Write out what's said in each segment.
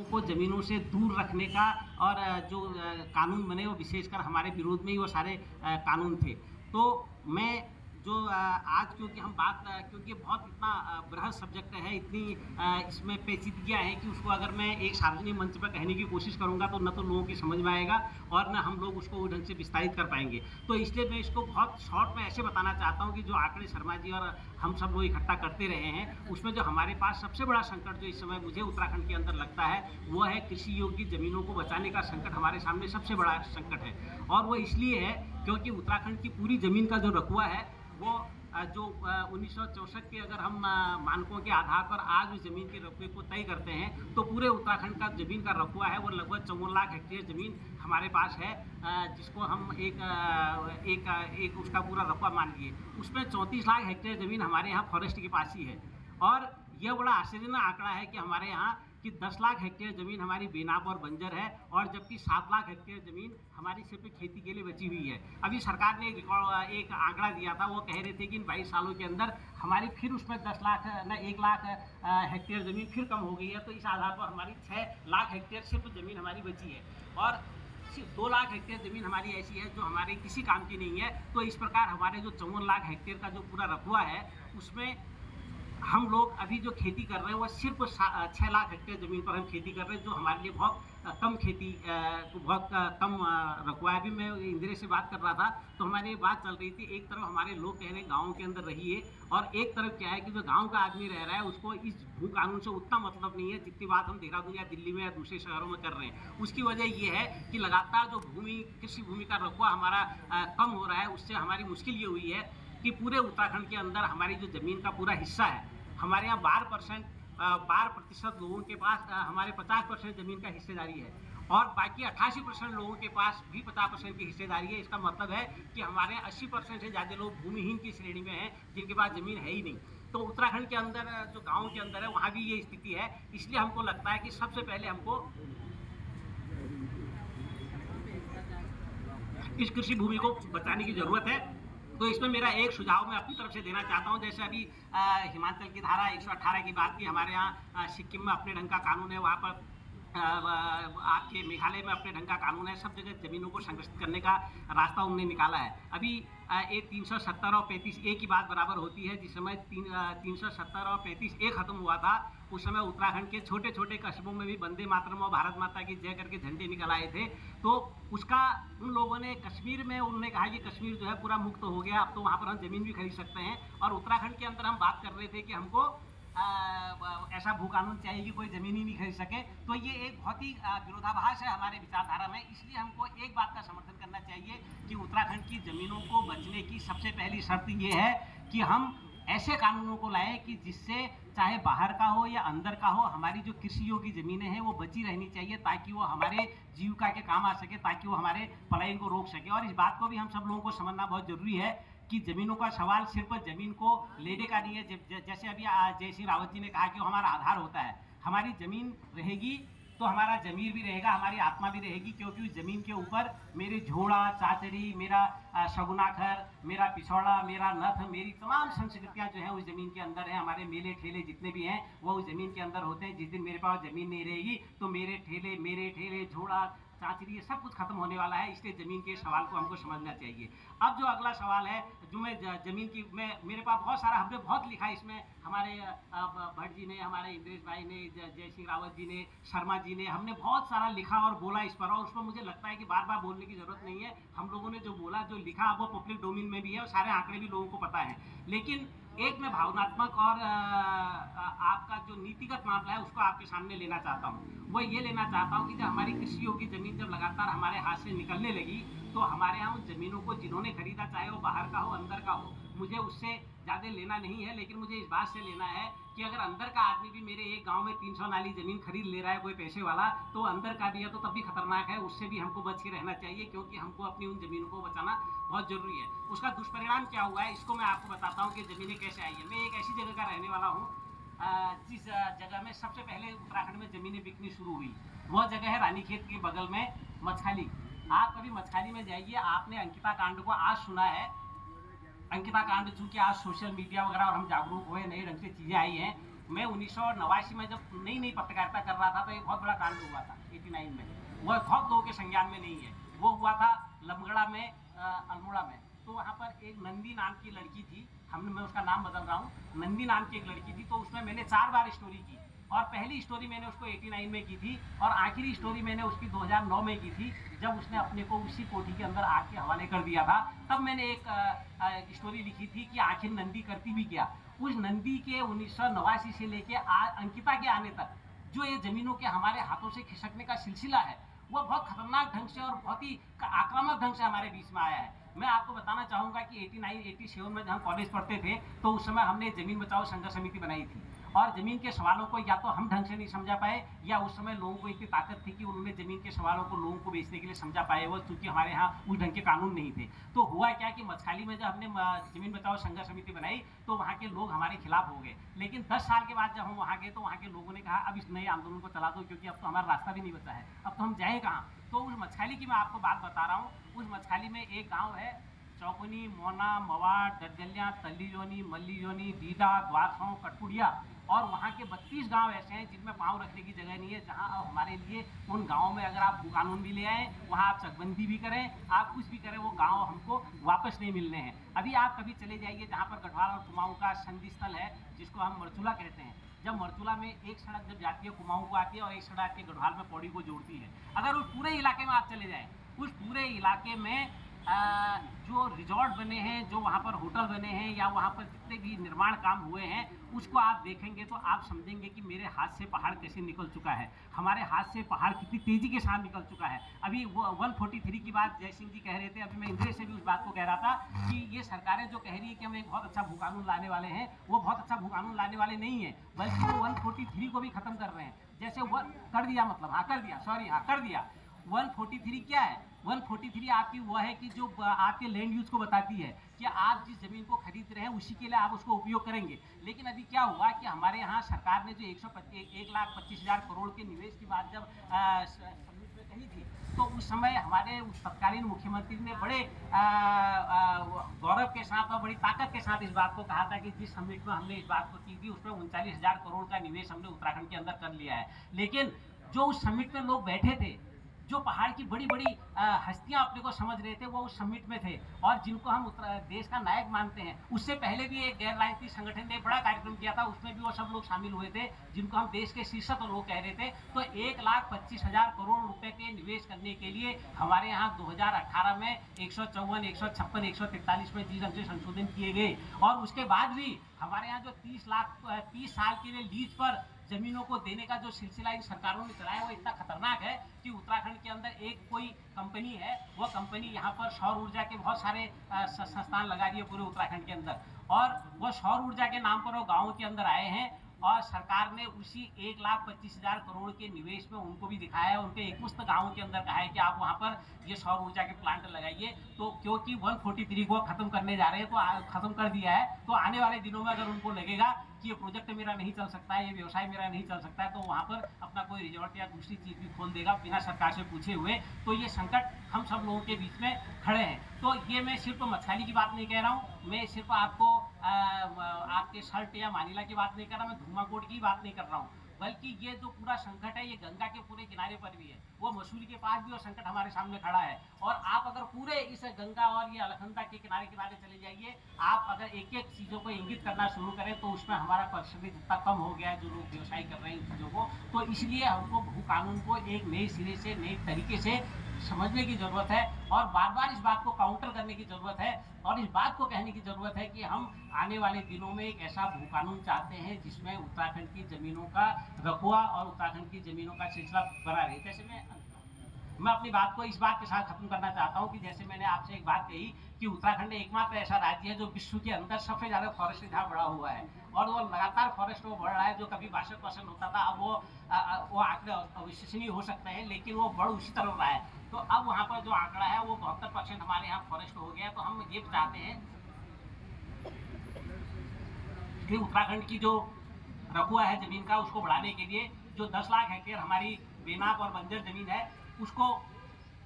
लोगों को ज़मीनों से दूर रखने का और जो कानून बने वो विशेषकर हमारे विरोध में ही वो सारे कानून थे। तो मैं जो आज क्योंकि हम बात क्योंकि बहुत इतना बृहद सब्जेक्ट है, इतनी इसमें पेचीदगियाँ हैं कि उसको अगर मैं एक सार्वजनिक मंच पर कहने की कोशिश करूँगा तो न तो लोगों की समझ में आएगा और न हम लोग उसको ढंग से विस्तारित कर पाएंगे। तो इसलिए मैं इसको बहुत शॉर्ट में ऐसे बताना चाहता हूँ कि जो आंकड़े शर्मा जी और हम सब लोग इकट्ठा करते रहे हैं, उसमें जो हमारे पास सबसे बड़ा संकट जो इस समय मुझे उत्तराखंड के अंदर लगता है वो है कृषि योग्य ज़मीनों को बचाने का संकट हमारे सामने सबसे बड़ा संकट है। और वो इसलिए है क्योंकि उत्तराखंड की पूरी ज़मीन का जो रकबा है वो जो 1964 के अगर हम मानकों के आधार पर आज उस ज़मीन के रकबे को तय करते हैं तो पूरे उत्तराखंड का ज़मीन का रकबा है वो लगभग 54 लाख हेक्टेयर ज़मीन हमारे पास है, जिसको हम एक उसका पूरा रकबा मान लिए। उसमें 34 लाख हेक्टेयर ज़मीन हमारे यहाँ फॉरेस्ट के पास ही है। और यह बड़ा आश्चर्यजनक आंकड़ा है कि हमारे यहाँ कि 10 लाख हेक्टेयर ज़मीन हमारी बेनाब और बंजर है और जबकि 7 लाख हेक्टेयर ज़मीन हमारी सिर्फ खेती के लिए बची हुई है। अभी सरकार ने एक आंकड़ा दिया था, वो कह रहे थे कि इन 22 सालों के अंदर हमारी फिर उसमें 1 लाख हेक्टेयर ज़मीन फिर कम हो गई है। तो इस आधार पर हमारी 6 लाख हेक्टेयर सिर्फ ज़मीन हमारी बची है और सिर्फ 2 लाख हेक्टेयर ज़मीन हमारी ऐसी है जो हमारे किसी काम की नहीं है। तो इस प्रकार हमारे जो 54 लाख हेक्टेयर का जो पूरा रकबा है उसमें हम लोग अभी जो खेती कर रहे हैं वो सिर्फ 6 लाख हेक्टेयर ज़मीन पर हम खेती कर रहे हैं, जो हमारे लिए बहुत कम खेती बहुत कम रकबा है। अभी मैं इंदिरा से बात कर रहा था तो हमारी ये बात चल रही थी, एक तरफ हमारे लोग कह रहे हैं गाँव के अंदर रहिए और एक तरफ क्या है कि जो गाँव का आदमी रह रहा है उसको इस भू कानून से उतना मतलब नहीं है जितनी बात हम देहरादून या दिल्ली में या दूसरे शहरों में कर रहे हैं। उसकी वजह ये है कि लगातार जो कृषि भूमि का रकबा हमारा कम हो रहा है, उससे हमारी मुश्किल ये हुई है कि पूरे उत्तराखंड के अंदर हमारी जो ज़मीन का पूरा हिस्सा है, हमारे यहाँ 12% लोगों के पास हमारे 50% ज़मीन का हिस्सेदारी है और बाकी 88% लोगों के पास भी 50% की हिस्सेदारी है। इसका मतलब है कि हमारे 80% से ज़्यादा लोग भूमिहीन की श्रेणी में हैं, जिनके पास ज़मीन है ही नहीं। तो उत्तराखंड के अंदर जो गाँव के अंदर है वहाँ भी ये स्थिति है। इसलिए हमको लगता है कि सबसे पहले हमको इस कृषि भूमि को बचाने की ज़रूरत है। तो इसमें मेरा एक सुझाव मैं अपनी तरफ से देना चाहता हूं। जैसे अभी हिमाचल की धारा 118 की बात की, हमारे यहाँ सिक्किम में अपने ढंग का कानून है, वहाँ पर आपके मेघालय में अपने ढंग का कानून है, सब जगह ज़मीनों को संरक्षित करने का रास्ता उन्होंने निकाला है। अभी एक 370 और 35A की बात बराबर होती है। जिस समय 370 और 35A खत्म हुआ था उस समय उत्तराखंड के छोटे छोटे कस्बों में भी वंदे मातरम और भारत माता की जय करके झंडे निकल आए थे। तो उसका उन लोगों ने कश्मीर में उन्होंने कहा कि कश्मीर जो है पूरा मुक्त हो गया, अब तो वहाँ पर हम ज़मीन भी खरीद सकते हैं। और उत्तराखंड के अंदर हम बात कर रहे थे कि हमको ऐसा भू कानून चाहिए कि कोई ज़मीन ही नहीं खरीद सके। तो ये एक बहुत ही विरोधाभास है हमारे विचारधारा में। इसलिए हमको एक बात का समर्थन करना चाहिए कि उत्तराखंड की ज़मीनों को बचने की सबसे पहली शर्त ये है कि हम ऐसे कानूनों को लाएं कि जिससे चाहे बाहर का हो या अंदर का हो, हमारी जो कृषि योग्य ज़मीनें हैं वो बची रहनी चाहिए, ताकि वो हमारे जीविका के काम आ सके, ताकि वो हमारे पलायन को रोक सके। और इस बात को भी हम सब लोगों को समझना बहुत ज़रूरी है कि ज़मीनों का सवाल सिर्फ ज़मीन को लेने का नहीं है। जैसे अभी जय सिंह रावत जी ने कहा कि वो हमारा आधार होता है। हमारी ज़मीन रहेगी तो हमारा ज़मीर भी रहेगा, हमारी आत्मा भी रहेगी, क्योंकि उस ज़मीन के ऊपर मेरे झोड़ा चाचड़ी, मेरा शगुनाखर, मेरा पिछौड़ा, मेरा नथ, मेरी तमाम संस्कृतियाँ जो हैं उस ज़मीन के अंदर हैं। हमारे मेले ठेले जितने भी हैं वो उस ज़मीन के अंदर होते हैं। जिस दिन मेरे पास ज़मीन नहीं रहेगी तो मेरे ठेले झोड़ा चाचरी ये सब कुछ खत्म होने वाला है। इसलिए ज़मीन के सवाल को हमको समझना चाहिए। अब जो अगला सवाल है, जो मैं ज़मीन की मेरे पास बहुत सारा हमने बहुत लिखा है इसमें, हमारे भट्ट जी ने, हमारे इंद्रेश भाई ने, जय सिंह रावत जी ने, शर्मा जी ने, हमने बहुत सारा लिखा और बोला इस पर। और उसमें मुझे लगता है कि बार बार बोलने की ज़रूरत नहीं है। हम लोगों ने जो बोला जो लिखा वो पब्लिक डोमेन में भी है और सारे आंकड़े भी लोगों को पता है। लेकिन एक मैं भावनात्मक और आपका जो नीतिगत मामला है उसको आपके सामने लेना चाहता हूँ। वो ये लेना चाहता हूँ कि जब हमारी कृषि योग्य ज़मीन जब लगातार हमारे हाथ से निकलने लगी तो हमारे यहाँ उन ज़मीनों को जिन्होंने खरीदा, चाहे वो बाहर का हो अंदर का हो, मुझे उससे ज़्यादा लेना नहीं है। लेकिन मुझे इस बात से लेना है कि अगर अंदर का आदमी भी मेरे एक गांव में 300 नाली ज़मीन खरीद ले रहा है कोई पैसे वाला, तो अंदर का भी है तो तब भी खतरनाक है। उससे भी हमको बच के रहना चाहिए, क्योंकि हमको अपनी उन ज़मीनों को बचाना बहुत ज़रूरी है। उसका दुष्परिणाम क्या हुआ है इसको मैं आपको बताता हूँ कि ज़मीनें कैसे आई है। मैं एक ऐसी जगह का रहने वाला हूँ जिस जगह में सबसे पहले उत्तराखंड में ज़मीनें बिकनी शुरू हुई। वह जगह है रानीखेत के बगल में मच्छखाली। आप कभी मच्छखाली में जाइए, आपने अंकिता कांड को आज सुना है। अंकिता कांड चूंकि आज सोशल मीडिया वगैरह और हम जागरूक हुए, नए ढंग से चीज़ें आई हैं। मैं 1989 में जब नई नई पत्रकारिता कर रहा था तो एक बहुत बड़ा कांड हुआ था 89 में, वह बहुत लोगों के संज्ञान में नहीं है। वो हुआ था लमगड़ा में, अल्मोड़ा में। तो वहाँ पर एक नंदी नाम की लड़की थी, मैं उसका नाम बदल रहा हूँ, नंदी नाम की एक लड़की थी। तो उसमें मैंने 4 बार स्टोरी की, और पहली स्टोरी मैंने उसको 89 में की थी, और आखिरी स्टोरी मैंने उसकी 2009 में की थी, जब उसने अपने को उसी कोठी के अंदर आग के हवाले कर दिया था। तब मैंने एक स्टोरी लिखी थी कि आखिर नंदी करती भी क्या। उस नंदी के 1989 से लेके अंकिता के आने तक जो ये जमीनों के हमारे हाथों से खिसकने का सिलसिला है, वो बहुत खतरनाक ढंग से और बहुत ही आक्रामक ढंग से हमारे बीच में आया है। मैं आपको बताना चाहूँगा कि 89-87 में जब हम कॉलेज पढ़ते थे तो उस समय हमने जमीन बचाओ संघर्ष समिति बनाई थी, और जमीन के सवालों को या तो हम ढंग से नहीं समझा पाए, या उस समय लोगों को इतनी ताकत थी कि उन्होंने जमीन के सवालों को लोगों को बेचने के लिए समझा पाए, वो चूंकि हमारे यहाँ उस ढंग के कानून नहीं थे। तो हुआ क्या कि मछली में जब हमने जमीन बचाओ संघर्ष समिति बनाई तो वहाँ के लोग हमारे खिलाफ हो गए। लेकिन 10 साल के बाद जब हम वहाँ गए तो वहाँ के लोगों ने कहा अब इस नए आंदोलन को चला दो, क्योंकि अब तो हमारा रास्ता भी नहीं बचा है, अब तो हम जाए कहाँ। तो उस मछली की मैं आपको बात बता रहा हूँ। उस मछली में एक गाँव है चौकुनी, मोना, मवाड़, डडगलिया, तल्लीजोनी, मल्लीजोनी, दीदा, द्वारसों, कटपुड़िया, और वहाँ के 32 गांव ऐसे हैं जिनमें पाँव रखने की जगह नहीं है, जहाँ अब हमारे लिए उन गाँवों में अगर आप कानून भी ले आए, वहाँ आप चकबंदी भी करें, आप कुछ भी करें, वो गाँव हमको वापस नहीं मिलने हैं। अभी आप कभी चले जाइए जहाँ पर गढ़वाल और कुमाऊँ का संधि स्थल है, जिसको हम मरचूला कहते हैं। जब मरचूला में एक सड़क जब जाती है कुमाऊँ को आती है, और एक सड़क आती है गढ़वाल में पौड़ी को जोड़ती है, अगर उस पूरे इलाके में आप चले जाएँ, उस पूरे इलाके में जो रिजॉर्ट बने हैं, जो वहाँ पर होटल बने हैं, या वहाँ पर जितने भी निर्माण काम हुए हैं, उसको आप देखेंगे तो आप समझेंगे कि मेरे हाथ से पहाड़ कैसे निकल चुका है, हमारे हाथ से पहाड़ कितनी तेज़ी के साथ निकल चुका है। अभी वो 143 की बात जय सिंह जी कह रहे थे, अभी मैं इंद्रेश से भी उस बात को कह रहा था कि ये सरकारें जो कह रही है कि हम एक बहुत अच्छा भू कानून लाने वाले हैं, वो बहुत अच्छा भू कानून लाने वाले नहीं है, बल्कि वो 143 को भी खत्म कर रहे हैं। जैसे वो कर दिया, मतलब हाँ कर दिया, सॉरी हाँ कर दिया। 143 क्या है? 143 आपकी वो है कि जो आपके लैंड यूज को बताती है कि आप जिस जमीन को खरीद रहे हैं उसी के लिए आप उसको उपयोग करेंगे। लेकिन अभी क्या हुआ कि हमारे यहाँ सरकार ने जो 1,25,000 करोड़ के निवेश की बात जब समिट में कही थी, तो उस समय हमारे तत्कालीन मुख्यमंत्री ने बड़े गौरव के साथ और बड़ी ताकत के साथ इस बात को कहा था कि जिस समिट में हमने इस बात को की थी उसमें 39,000 करोड़ का निवेश हमने उत्तराखंड के अंदर कर लिया है। लेकिन जो उस समिट में लोग बैठे थे, जो पहाड़ की बड़ी बड़ी हस्तियां अपने को समझ रहे थे, वो उस समिट में थे, और जिनको हम देश का नायक मानते हैं। उससे पहले भी एक गैर राजनीतिक संगठन ने बड़ा कार्यक्रम किया था, उसमें भी वो सब लोग शामिल हुए थे जिनको हम देश के शीर्षक लोग कह रहे थे। तो 1,25,000 करोड़ रुपए के निवेश करने के लिए हमारे यहाँ 2018 में 154, 156, 143 में जिस ढंग से संशोधन किए गए, और उसके बाद भी हमारे यहाँ जो 30 साल के लिए लीज पर जमीनों को देने का जो सिलसिला इन सरकारों ने चलाया, वो इतना खतरनाक है कि उत्तराखंड के अंदर एक कोई कंपनी है, वो कंपनी यहाँ पर सौर ऊर्जा के बहुत सारे संस्थान लगा रही है पूरे उत्तराखंड के अंदर, और वो सौर ऊर्जा के नाम पर वो गाँव के अंदर आए हैं, और सरकार ने उसी 1,25,000 करोड़ के निवेश में उनको भी दिखाया है, उनके एकमुश्त गाँव के अंदर कहा है कि आप वहाँ पर ये सौर ऊर्जा के प्लांट लगाइए। तो क्योंकि 143 को खत्म करने जा रहे हैं, तो खत्म कर दिया है, तो आने वाले दिनों में अगर उनको लगेगा कि ये प्रोजेक्ट मेरा नहीं चल सकता है, ये व्यवसाय मेरा नहीं चल सकता है, तो वहाँ पर अपना कोई रिजॉर्ट या दूसरी चीज़ भी खोल देगा बिना सरकार से पूछे हुए। तो ये संकट हम सब लोगों के बीच में खड़े हैं। तो ये मैं सिर्फ मछली की बात नहीं कह रहा हूँ, मैं सिर्फ आपको आपके शर्ट या मानीला की बात नहीं कर रहा, मैं धुमाकोट की बात नहीं कर रहा हूँ, बल्कि ये जो पूरा संकट है ये गंगा के पूरे किनारे पर भी है, वो मसूरी के पास भी और संकट हमारे सामने खड़ा है। और आप अगर पूरे इस गंगा और ये अलकनंदा के किनारे किनारे चले जाइए, आप अगर एक एक चीज़ों को इंगित करना शुरू करें तो उसमें हमारा परसेंटेज इतना कम हो गया है जो लोग व्यवसाय कर रहे हैं इन चीज़ों को। तो इसलिए हमको भू कानून को एक नए सिरे से, नए तरीके से समझने की ज़रूरत है, और बार बार इस बात को काउंटर करने की ज़रूरत है, और इस बात को कहने की ज़रूरत है कि हम आने वाले दिनों में एक ऐसा भू कानून चाहते हैं जिसमें उत्तराखंड की ज़मीनों का रखवा और उत्तराखंड की ज़मीनों का सिलसिला बना रहे। जैसे मैं अपनी बात को इस बात के साथ खत्म करना चाहता हूँ कि जैसे मैंने आपसे एक बात कही कि उत्तराखंड एकमात्र ऐसा राज्य है जो विश्व के अंदर सबसे ज़्यादा फॉरेस्ट यहाँ बढ़ा हुआ है, और वो लगातार फॉरेस्ट वो बढ़ रहा है। जो कभी 62% होता था, अब वो आंकड़े अविश्वसनीय हो सकते हैं, लेकिन वो बढ़ उसी तरफ रहा है। तो अब वहाँ पर जो आंकड़ा है वो 72% हमारे यहाँ फॉरेस्ट हो गया। तो हम ये चाहते हैं कि उत्तराखंड की जो रखुआ है जमीन का, उसको बढ़ाने के लिए जो 10 लाख हेक्टेयर हमारी बेनाप और बंजर जमीन है, उसको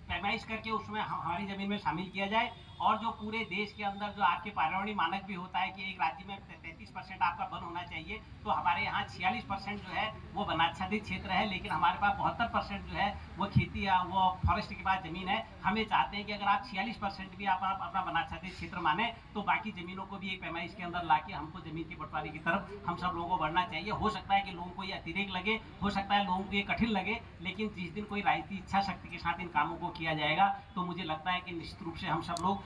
पैमाइश करके उसमें हमारी ज़मीन में शामिल किया जाए, और जो पूरे देश के अंदर जो आपके पर्यावरणीय मानक भी होता है कि एक राज्य में 33% आपका वन होना चाहिए, तो हमारे यहाँ 46% जो है वो वनाच्छादित क्षेत्र है, लेकिन हमारे पास 72% जो है वो खेती या वो फॉरेस्ट के पास जमीन है। हमें चाहते हैं कि अगर आप 46% भी आप अपना वनाच्छादित क्षेत्र माने, तो बाकी जमीनों को भी एक पैमाइश के अंदर ला के हमको जमीन की बंटवारे की तरफ हम सब लोगों को बढ़ना चाहिए। हो सकता है कि लोगों को ये अतिरेक लगे, हो सकता है लोगों को ये कठिन लगे, लेकिन जिस दिन कोई राजनीतिक इच्छा शक्ति के साथ इन कामों को किया जाएगा, तो मुझे लगता है कि निश्चित रूप से हम सब लोग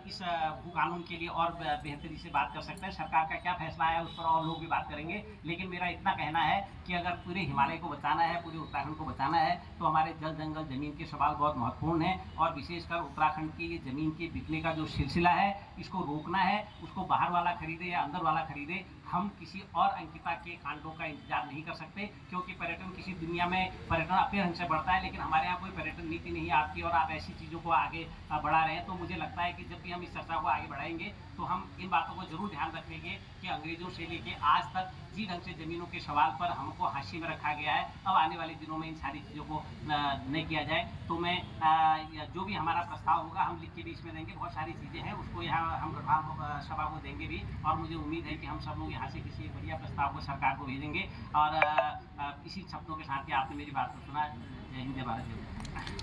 इस भू कानून के लिए और बेहतरी से बात कर सकते हैं। सरकार का क्या फैसला है उस पर और लोग भी बात करेंगे, लेकिन मेरा इतना कहना है कि अगर पूरे हिमालय को बचाना है, पूरे उत्तराखंड को बचाना है, तो हमारे जल जंगल जमीन के सवाल बहुत महत्वपूर्ण है। और विशेषकर उत्तराखंड की ये जमीन के बिकने का जो सिलसिला है, इसको रोकना है। उसको बाहर वाला खरीदे या अंदर वाला खरीदे, हम किसी और अंकिता के कांडों का इंतजार नहीं कर सकते, क्योंकि पर्यटन किसी दुनिया में पर्यटन अपने ढंग से बढ़ता है, लेकिन हमारे यहाँ कोई पर्यटन नीति नहीं है आपकी, और आप ऐसी चीज़ों को आगे बढ़ा रहे हैं। तो मुझे लगता है कि जब भी हम इस चर्चा को आगे बढ़ाएंगे, तो हम इन बातों को जरूर ध्यान रखेंगे कि अंग्रेजों से लेके आज तक जिस ढंग से जमीनों के सवाल पर हमको हाशिए में रखा गया है, अब आने वाले दिनों में इन सारी चीज़ों को नहीं किया जाए। तो मैं जो भी हमारा प्रस्ताव होगा हम लिख के भी इसमें देंगे। बहुत सारी चीज़ें हैं, उसको यहाँ हम विधान सभा को देंगे भी, और मुझे उम्मीद है कि हम सब लोग यहाँ से किसी बढ़िया प्रस्ताव को सरकार को भेजेंगे। और इसी शब्दों के साथ ही आपने मेरी बात को सुना। जय हिंद, जय भारत, जय।